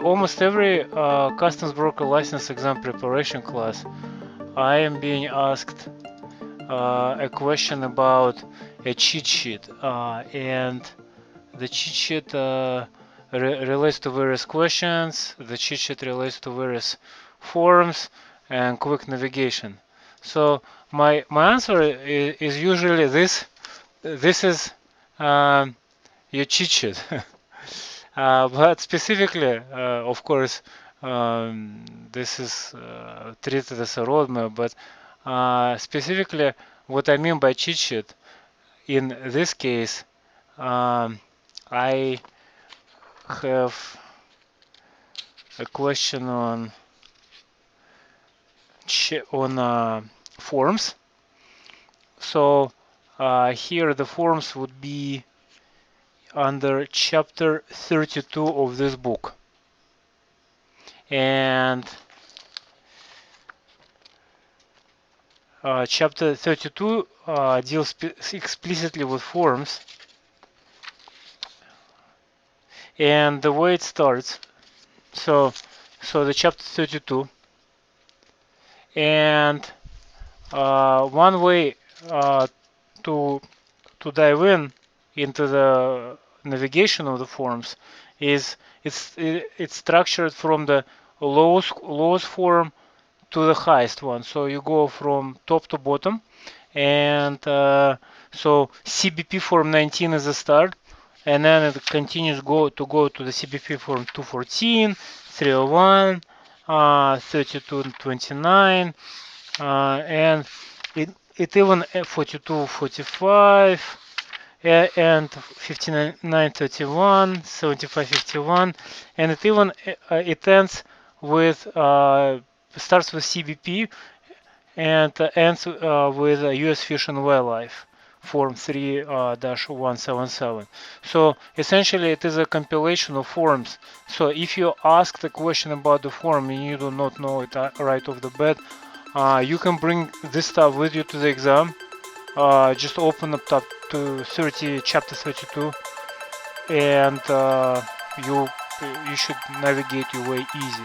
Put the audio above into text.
Almost every customs broker license exam preparation class, I am being asked a question about a cheat sheet, and the cheat sheet relates to various questions. The cheat sheet relates to various forms and quick navigation. So my answer is usually this. This is your cheat sheet. But specifically, of course, this is treated as a roadmap, but specifically, what I mean by cheat sheet in this case, I have a question on forms. So here the forms would be under chapter 32 of this book, and chapter 32 deals explicitly with forms, and the way it starts, so the chapter 32, and one way to dive into the navigation of the forms is it's structured from the lowest form to the highest one. So you go from top to bottom, and so CBP form 19 is the start, and then it continues to go to the CBP form 214, 301, 3229, and it even 42, 45, and 5931, 7551, and it even it ends with starts with CBP and ends with U.S. Fish and Wildlife form 3-177. So essentially it is a compilation of forms. So if you ask the question about the form and you do not know it right off the bat, you can bring this stuff with you to the exam. Just open up tab to chapter 32, and you should navigate your way easy.